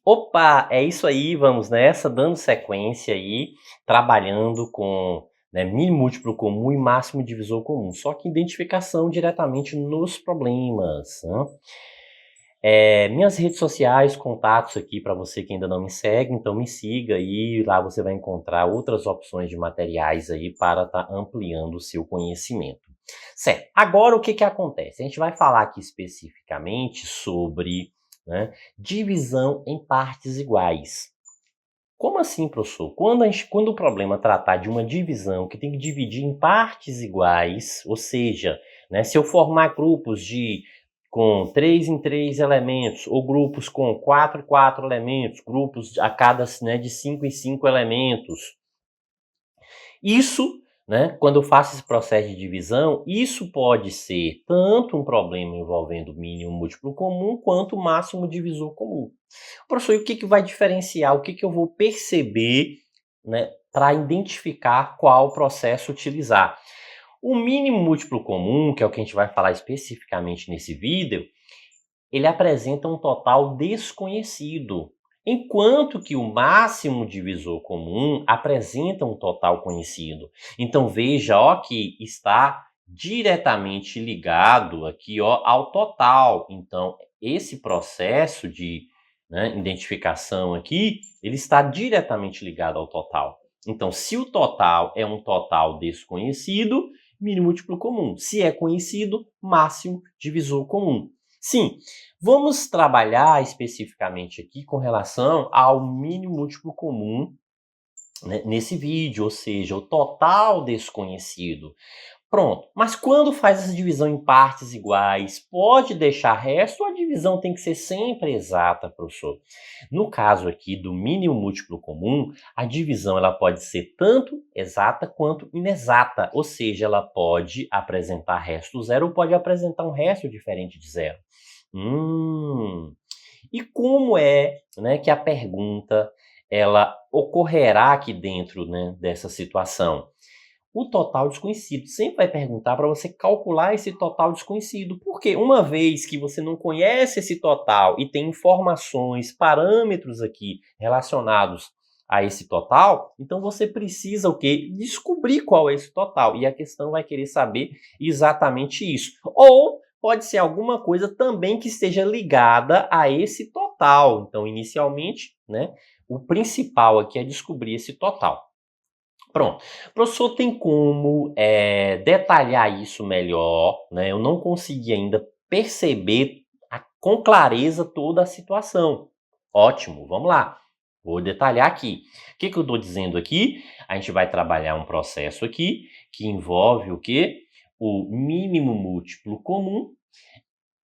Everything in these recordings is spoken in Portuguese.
Opa, é isso aí, vamos nessa, dando sequência aí, trabalhando com mínimo múltiplo comum e máximo divisor comum, só que identificação diretamente nos problemas, né? Minhas redes sociais, contatos aqui para você que ainda não me segue, então me siga aí, lá você vai encontrar outras opções de materiais aí para estar ampliando o seu conhecimento. Certo, agora o que que acontece? A gente vai falar aqui especificamente sobre, né, divisão em partes iguais. Como assim, professor? Quando o problema tratar de uma divisão que tem que dividir em partes iguais, ou seja, né, se eu formar grupos com 3 em 3 elementos, ou grupos com 4 em 4 elementos, grupos a cada, né, de 5 em 5 elementos, isso, né, quando eu faço esse processo de divisão, isso pode ser tanto um problema envolvendo mínimo múltiplo comum, quanto máximo divisor comum. Professor, e o que que vai diferenciar? O que que eu vou perceber, né, para identificar qual processo utilizar? O mínimo múltiplo comum, que é o que a gente vai falar especificamente nesse vídeo, ele apresenta um total desconhecido, enquanto que o máximo divisor comum apresenta um total conhecido. Então veja, ó, que está diretamente ligado aqui, ó, ao total. Então esse processo de, né, identificação aqui, ele está diretamente ligado ao total. Então, se o total é um total desconhecido, mínimo múltiplo comum. Se é conhecido, máximo divisor comum. Sim, vamos trabalhar especificamente aqui com relação ao mínimo múltiplo comum, né, nesse vídeo, ou seja, o total desconhecido. Pronto, mas quando faz essa divisão em partes iguais, pode deixar resto ou a divisão tem que ser sempre exata, professor? No caso aqui do mínimo múltiplo comum, a divisão ela pode ser tanto exata quanto inexata, ou seja, ela pode apresentar resto zero ou pode apresentar um resto diferente de zero. Hum. E como é, né, que a pergunta ela ocorrerá aqui dentro, né, dessa situação? O total desconhecido. Sempre vai perguntar para você calcular esse total desconhecido. Porque uma vez que você não conhece esse total e tem informações, parâmetros aqui relacionados a esse total, então você precisa o quê? Descobrir qual é esse total. E a questão vai querer saber exatamente isso. Ou pode ser alguma coisa também que esteja ligada a esse total. Então, inicialmente, né, o principal aqui é descobrir esse total. Pronto. Professor, tem como detalhar isso melhor, né? Eu não consegui ainda perceber com clareza toda a situação. Ótimo, vamos lá. Vou detalhar aqui. O que que eu estou dizendo aqui? A gente vai trabalhar um processo aqui que envolve o quê? O mínimo múltiplo comum.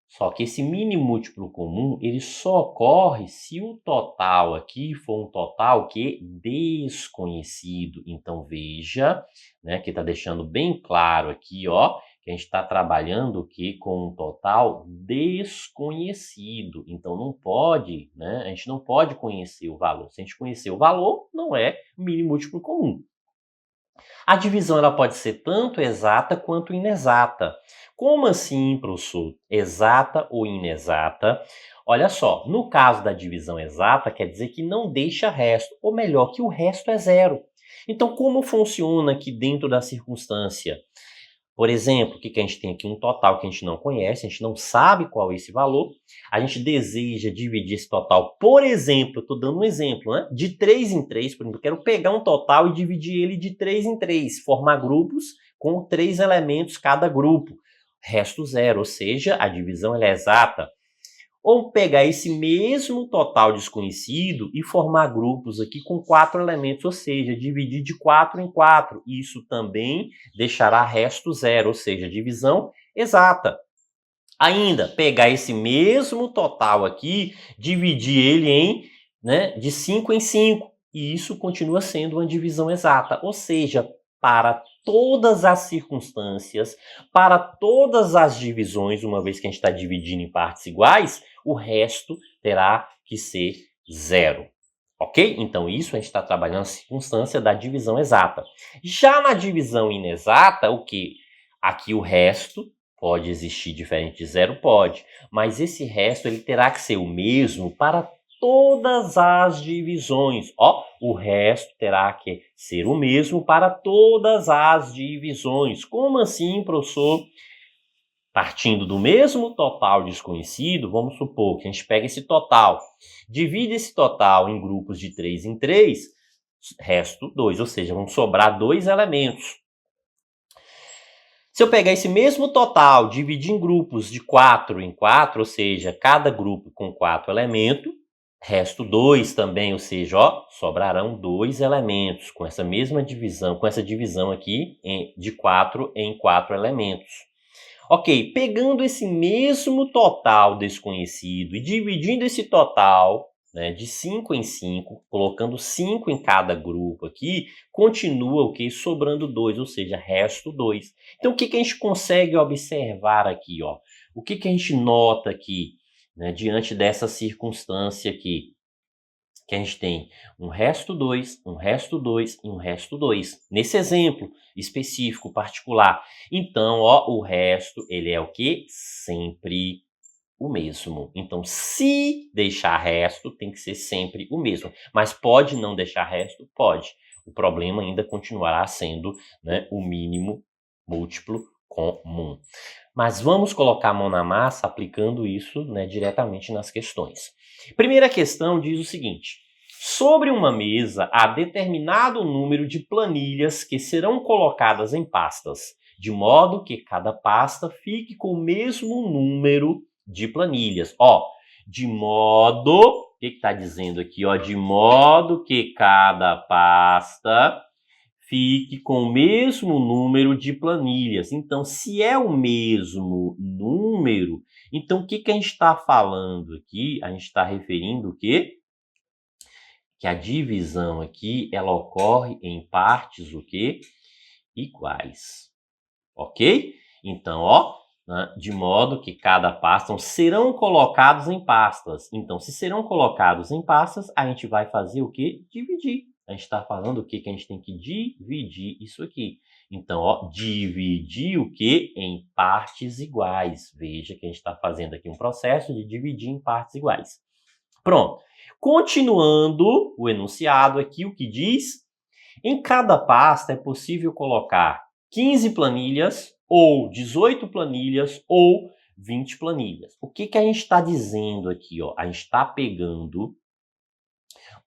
Só que esse mínimo múltiplo comum, ele só ocorre se o total aqui for um total que desconhecido. Então veja, né, que está deixando bem claro aqui, ó, que a gente está trabalhando aqui com um total desconhecido. Então não pode, né, a gente não pode conhecer o valor. Se a gente conhecer o valor, não é mínimo múltiplo comum. A divisão ela pode ser tanto exata quanto inexata. Como assim, professor? Exata ou inexata? Olha só, no caso da divisão exata, quer dizer que não deixa resto, ou melhor, que o resto é zero. Então, como funciona aqui dentro da circunstância? Por exemplo, o que que a gente tem aqui? Um total que a gente não conhece, a gente não sabe qual é esse valor. A gente deseja dividir esse total, por exemplo, estou dando um exemplo, né? De 3 em 3, por exemplo, eu quero pegar um total e dividir ele de 3 em 3, formar grupos com 3 elementos cada grupo. Resto zero, ou seja, a divisão ela é exata. Ou pegar esse mesmo total desconhecido e formar grupos aqui com 4 elementos, ou seja, dividir de 4 em 4. Isso também deixará resto zero, ou seja, divisão exata. Ainda, pegar esse mesmo total aqui, dividir ele em, né, de 5 em 5. E isso continua sendo uma divisão exata. Ou seja, para todas as circunstâncias, para todas as divisões, uma vez que a gente está dividindo em partes iguais, o resto terá que ser zero. Ok? Então, isso a gente está trabalhando a circunstância da divisão exata. Já na divisão inexata, o que? Aqui o resto pode existir diferente de zero? Pode. Mas esse resto ele terá que ser o mesmo para todas as divisões. Ó, o resto terá que ser o mesmo para todas as divisões. Como assim, professor? Partindo do mesmo total desconhecido, vamos supor que a gente pega esse total, divide esse total em grupos de 3 em 3, resto 2, ou seja, vão sobrar 2 elementos. Se eu pegar esse mesmo total, dividir em grupos de 4 em 4, ou seja, cada grupo com 4 elementos, resto 2 também, ou seja, ó, sobrarão 2 elementos com essa mesma divisão, com essa divisão aqui de 4 em 4 elementos. Ok, pegando esse mesmo total desconhecido e dividindo esse total, né, de 5 em 5, colocando 5 em cada grupo aqui, continua o que? Sobrando 2, ou seja, resto 2. Então, o que a gente consegue observar aqui? Ó? O que a gente nota aqui, né, diante dessa circunstância aqui? Que a gente tem um resto 2, um resto 2 e um resto 2. Nesse exemplo específico, particular. Então, ó, o resto, ele é o quê? Sempre o mesmo. Então, se deixar resto, tem que ser sempre o mesmo. Mas pode não deixar resto? Pode. O problema ainda continuará sendo, né, o mínimo múltiplo comum. Mas vamos colocar a mão na massa aplicando isso, né, diretamente nas questões. Primeira questão diz o seguinte: sobre uma mesa há determinado número de planilhas que serão colocadas em pastas, de modo que cada pasta fique com o mesmo número de planilhas. Ó, de modo, o que está dizendo aqui? Ó, de modo que cada pasta fique com o mesmo número de planilhas. Então, se é o mesmo número, então o que a gente está falando aqui? A gente está referindo o quê? Que a divisão aqui, ela ocorre em partes o quê? Iguais. Ok? Então, ó, né, de modo que cada pasta serão colocados em pastas. Então, se serão colocados em pastas, a gente vai fazer o quê? Dividir. A gente está falando o quê? Que a gente tem que dividir isso aqui. Então, ó, dividir o quê? Em partes iguais. Veja que a gente está fazendo aqui um processo de dividir em partes iguais. Pronto. Continuando o enunciado aqui, o que diz? Em cada pasta é possível colocar 15 planilhas, ou 18 planilhas, ou 20 planilhas. O que a gente está dizendo aqui? Ó? A gente está pegando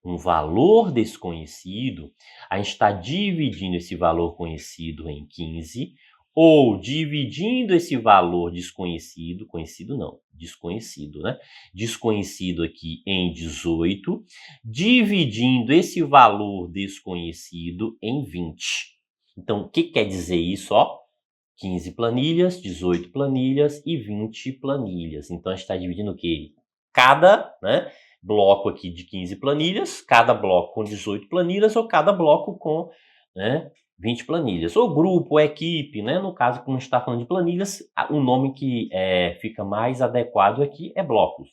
um valor desconhecido, a gente está dividindo esse valor conhecido em 15, ou dividindo esse valor desconhecido, conhecido não, desconhecido, né? Desconhecido aqui em 18, dividindo esse valor desconhecido em 20. Então, o que quer dizer isso? Ó, 15 planilhas, 18 planilhas e 20 planilhas. Então, a gente está dividindo o quê? Cada, né, bloco aqui de 15 planilhas, cada bloco com 18 planilhas, ou cada bloco com, né, 20 planilhas. Ou grupo, ou equipe, né? No caso, como a gente está falando de planilhas, o nome que fica mais adequado aqui é blocos.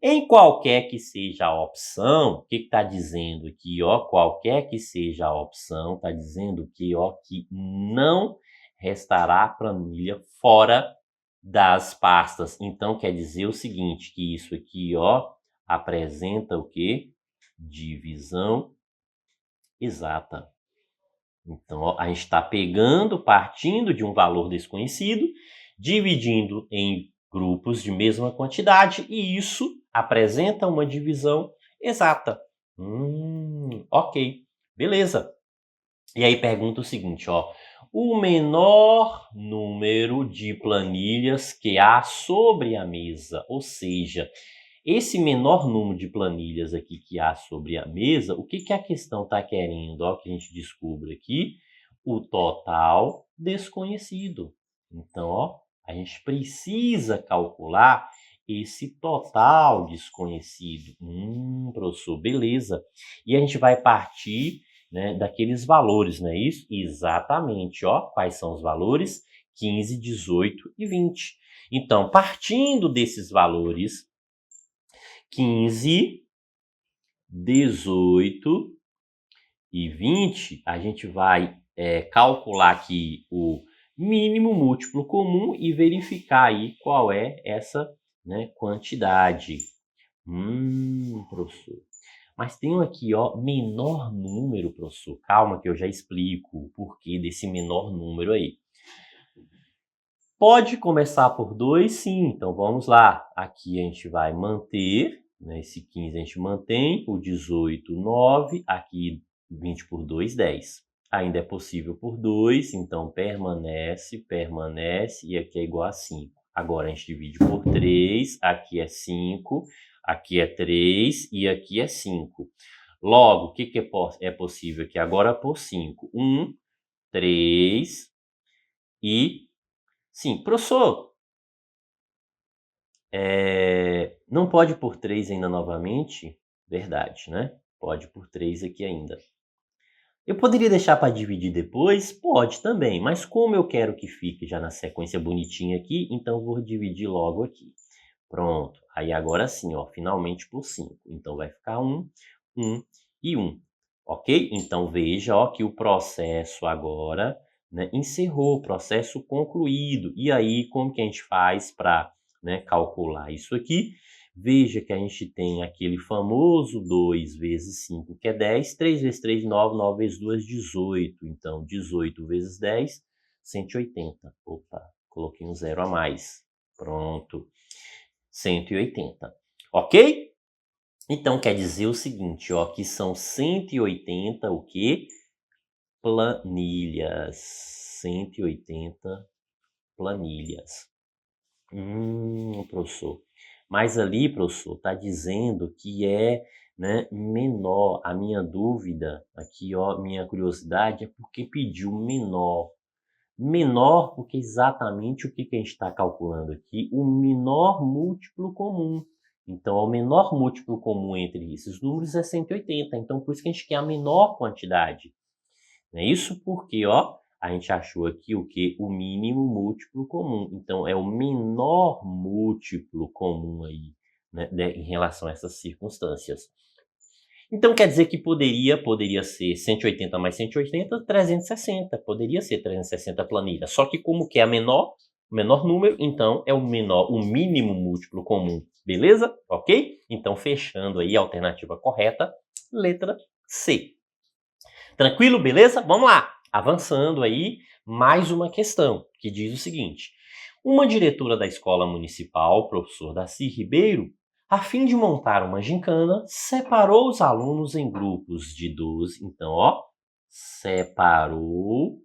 Em qualquer que seja a opção, o que está dizendo aqui, ó? Qualquer que seja a opção, está dizendo que, ó, que não restará planilha fora das pastas. Então, quer dizer o seguinte, que isso aqui, ó, apresenta o quê? Divisão exata. Então, ó, a gente está pegando, partindo de um valor desconhecido, dividindo em grupos de mesma quantidade, e isso apresenta uma divisão exata. Ok, beleza. E aí pergunta o seguinte, ó. O menor número de planilhas que há sobre a mesa, ou seja, esse menor número de planilhas aqui que há sobre a mesa, o que a questão está querendo? Ó, que a gente descobre aqui o total desconhecido. Então, ó, a gente precisa calcular esse total desconhecido. Professor, beleza. E a gente vai partir, né, daqueles valores, não é isso? Exatamente, ó. Quais são os valores? 15, 18 e 20. Então, partindo desses valores, 15, 18 e 20, a gente vai calcular aqui o mínimo múltiplo comum e verificar aí qual é essa, né, quantidade. Professor. Mas tem aqui, ó, menor número, professor. Calma que eu já explico o porquê desse menor número aí. Pode começar por 2, sim. Então vamos lá. Aqui a gente vai manter, né? Esse 15 a gente mantém, o 18, 9. Aqui 20 por 2, 10. Ainda é possível por 2, então permanece, permanece, e aqui é igual a 5. Agora a gente divide por 3, aqui é 5, aqui é 3 e aqui é 5. Logo, o que é possível aqui agora por 5? 1, 3 e 5. Professor, não pode por 3 ainda novamente? Verdade, né? Pode por 3 aqui ainda. Eu poderia deixar para dividir depois? Pode também, mas como eu quero que fique já na sequência bonitinha aqui, então eu vou dividir logo aqui. Pronto. Aí agora sim, ó, finalmente por 5. Então vai ficar 1, 1 e 1. Ok? Então veja, ó, que o processo agora, né, encerrou, o processo concluído. E aí, como que a gente faz para, né, calcular isso aqui? Veja que a gente tem aquele famoso 2 vezes 5, que é 10. 3 vezes 3, 9. 9 vezes 2, 18. Então, 18 vezes 10, 180. Opa, coloquei um zero a mais. Pronto. 180. Ok? Então, quer dizer o seguinte, ó, que são 180 o quê? Planilhas. 180 planilhas. Professor. Mas ali, professor, está dizendo que é, né, menor. A minha dúvida aqui, ó, minha curiosidade é porque pediu menor. Menor porque exatamente o que a gente está calculando aqui? O menor múltiplo comum. Então, o menor múltiplo comum entre esses números é 180. Então, por isso que a gente quer a menor quantidade. Não é isso? Porque, ó, a gente achou aqui o que? O mínimo múltiplo comum. Então, é o menor múltiplo comum aí, né, em relação a essas circunstâncias. Então, quer dizer que poderia ser 180 mais 180, 360. Poderia ser 360 planilhas. Só que como que é o menor número, então é o mínimo múltiplo comum. Beleza? Ok? Então, fechando aí a alternativa correta, letra C. Tranquilo? Beleza? Vamos lá. Avançando aí, mais uma questão que diz o seguinte. Uma diretora da escola municipal, professor Daci Ribeiro, a fim de montar uma gincana, separou os alunos em grupos de 12. Então, ó, separou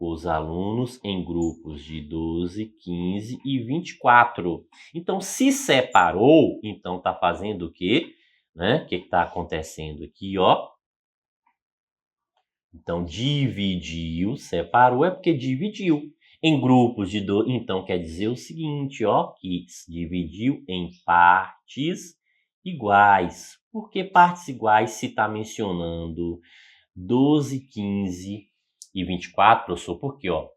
os alunos em grupos de 12, 15 e 24. Então, se separou, então tá fazendo o quê? Né? O que está acontecendo aqui, ó? Então, dividiu, separou, é porque dividiu. Em grupos de 12, então quer dizer o seguinte, ó, que dividiu em partes iguais. Por que partes iguais se está mencionando 12, 15 e 24, professor? Porque, ó,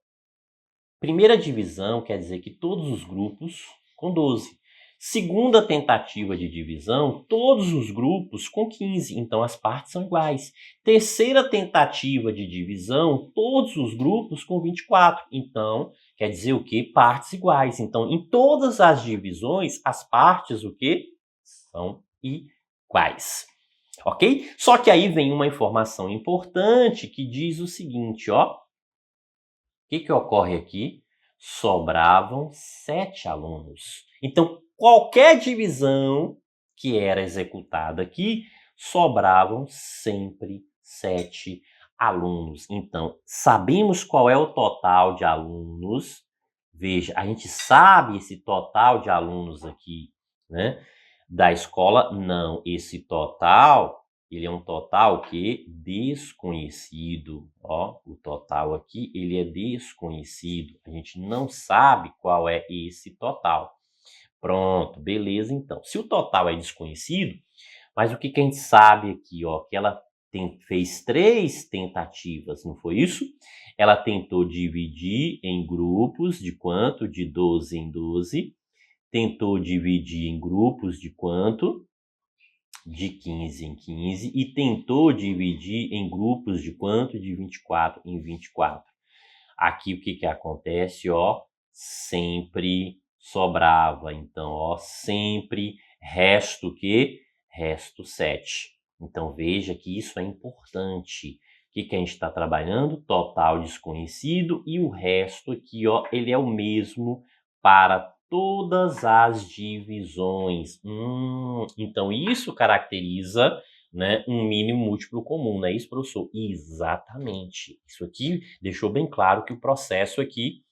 primeira divisão quer dizer que todos os grupos com 12. Segunda tentativa de divisão, todos os grupos com 15, então as partes são iguais. Terceira tentativa de divisão, todos os grupos com 24, então quer dizer o quê? Partes iguais. Então, em todas as divisões, as partes o quê? São iguais. Ok? Só que aí vem uma informação importante que diz o seguinte, ó. O que ocorre aqui? Sobravam 7 alunos. Então, qualquer divisão que era executada aqui, sobravam sempre 7 alunos. Então, sabemos qual é o total de alunos. Veja, a gente sabe esse total de alunos aqui, né, da escola? Não, esse total ele é um total que desconhecido, ó, o total aqui, ele é desconhecido. A gente não sabe qual é esse total. Pronto, beleza então. Se o total é desconhecido, mas o que a gente sabe aqui, ó, que ela fez 3 tentativas, não foi isso? Ela tentou dividir em grupos de quanto? De 12 em 12. Tentou dividir em grupos de quanto? De 15 em 15 e tentou dividir em grupos de quanto? De 24 em 24. Aqui o que acontece, ó? Sempre sobrava. Então, ó, sempre resto o quê? Resto 7. Então, veja que isso é importante. O que a gente está trabalhando? Total desconhecido e o resto aqui, ó, ele é o mesmo para todas as divisões. Então, isso caracteriza, né, um mínimo múltiplo comum, não é isso, professor? Exatamente. Isso aqui deixou bem claro que o processo aqui,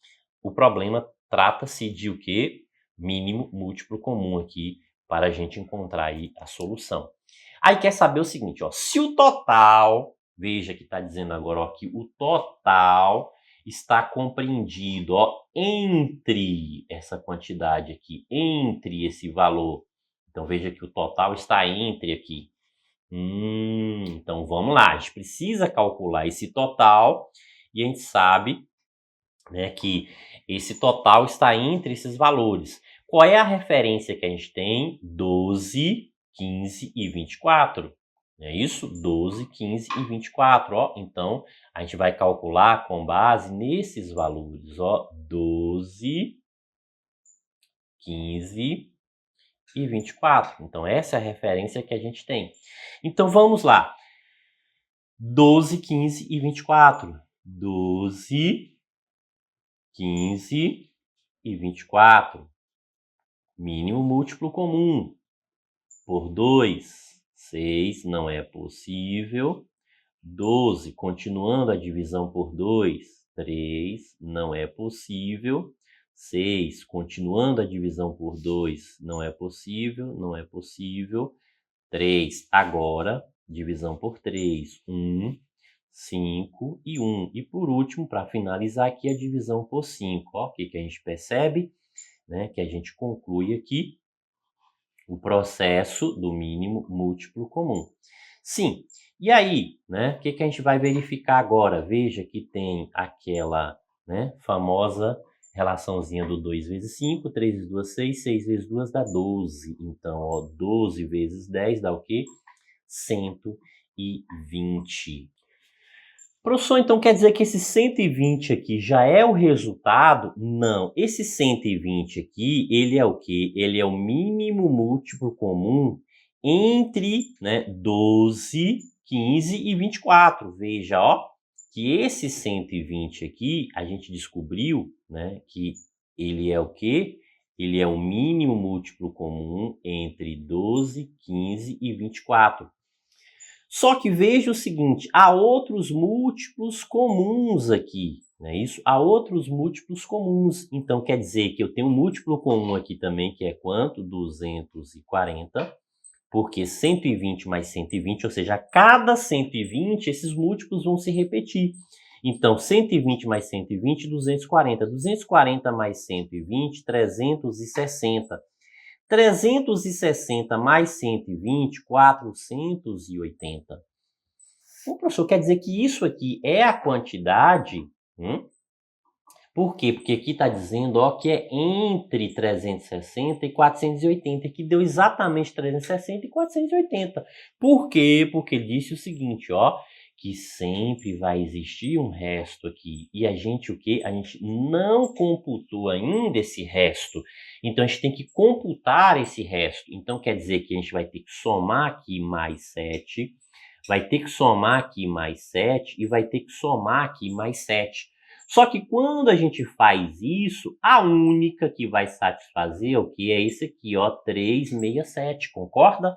o problema trata-se de o quê? Mínimo múltiplo comum aqui, para a gente encontrar aí a solução. Aí quer saber o seguinte, ó, se o total, veja que está dizendo agora, ó, que o total está compreendido, ó, entre essa quantidade aqui, entre esse valor. Então veja que o total está entre aqui. Então vamos lá, a gente precisa calcular esse total e a gente sabe, né, que esse total está entre esses valores. Qual é a referência que a gente tem? 12, 15 e 24. Não é isso? 12, 15 e 24. Ó. Então, a gente vai calcular com base nesses valores. Ó. 12, 15 e 24. Então, essa é a referência que a gente tem. Então, vamos lá. 12, 15 e 24. 12, 15 e 24. Mínimo múltiplo comum. Por 2, 6, não é possível. 12, continuando a divisão por 2, 3, não é possível. 6, continuando a divisão por 2, não é possível, não é possível. 3, agora, divisão por 3, 1, 5 e 1. E por último, para finalizar aqui, a divisão por 5. Ó, o que a gente percebe? Né, que a gente conclui aqui o processo do mínimo múltiplo comum. Sim, e aí, né, o que a gente vai verificar agora? Veja que tem aquela, né, famosa relaçãozinha do 2 vezes 5, 3 vezes 2, 6, 6 vezes 2 dá 12. Então, ó, 12 vezes 10 dá o quê? 120. Professor, então quer dizer que esse 120 aqui já é o resultado? Não. Esse 120 aqui, ele é o quê? Ele é o mínimo múltiplo comum entre, né, 12, 15 e 24. Veja, ó, que esse 120 aqui, a gente descobriu, né, que ele é o quê? Ele é o mínimo múltiplo comum entre 12, 15 e 24. Só que veja o seguinte, há outros múltiplos comuns aqui, não é isso? Há outros múltiplos comuns. Então, quer dizer que eu tenho um múltiplo comum aqui também, que é quanto? 240, porque 120 mais 120, ou seja, a cada 120, esses múltiplos vão se repetir. Então, 120 mais 120, 240. 240 mais 120, 360. 360 mais 120, 480. O professor quer dizer que isso aqui é a quantidade. Por quê? Porque aqui está dizendo, ó, que é entre 360 e 480, que deu exatamente 360 e 480. Por quê? Porque ele disse o seguinte, ó, que sempre vai existir um resto aqui. E a gente o quê? A gente não computou ainda esse resto. Então, a gente tem que computar esse resto. Então, quer dizer que a gente vai ter que somar aqui mais 7, vai ter que somar aqui mais 7 e vai ter que somar aqui mais 7. Só que quando a gente faz isso, a única que vai satisfazer o que é esse aqui, ó, 367, concorda?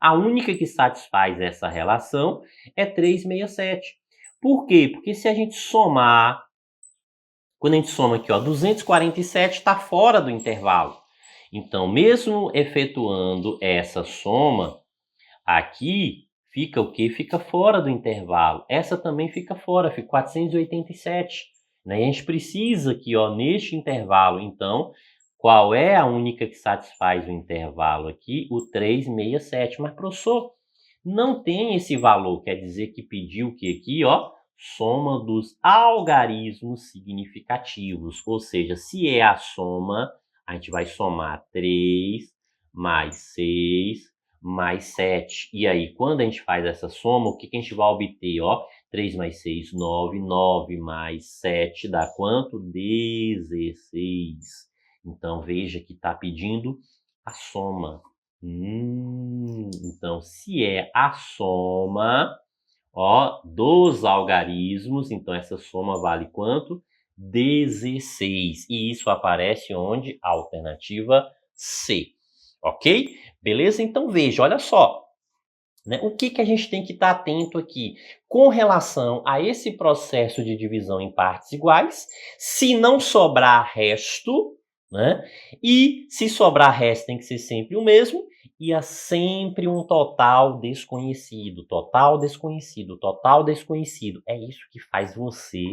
A única que satisfaz essa relação é 367. Por quê? Porque se a gente somar, quando a gente soma aqui, ó, 247 está fora do intervalo. Então, mesmo efetuando essa soma, aqui fica o quê? Fica fora do intervalo. Essa também fica fora, fica 487. Né? E a gente precisa aqui, ó, neste intervalo, então, qual é a única que satisfaz o intervalo aqui? O 367. Mas, professor, não tem esse valor. Quer dizer que pediu o que aqui, ó? Soma dos algarismos significativos. Ou seja, se é a soma, a gente vai somar 3 mais 6 mais 7. E aí, quando a gente faz essa soma, o que a gente vai obter? Ó, 3 mais 6, 9. 9 mais 7 dá quanto? 16. Então, veja que está pedindo a soma. Então, se é a soma, ó, dos algarismos, então essa soma vale quanto? 16. E isso aparece onde? Alternativa C. Ok? Beleza? Então veja, olha só. Né? O que a gente tem que estar atento aqui? Com relação a esse processo de divisão em partes iguais, se não sobrar resto, né? E se sobrar resto tem que ser sempre o mesmo, e há sempre um total desconhecido, total desconhecido, total desconhecido. É isso que faz você,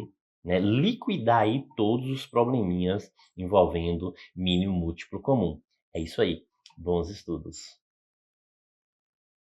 né, liquidar aí todos os probleminhas envolvendo mínimo múltiplo comum. É isso aí. Bons estudos.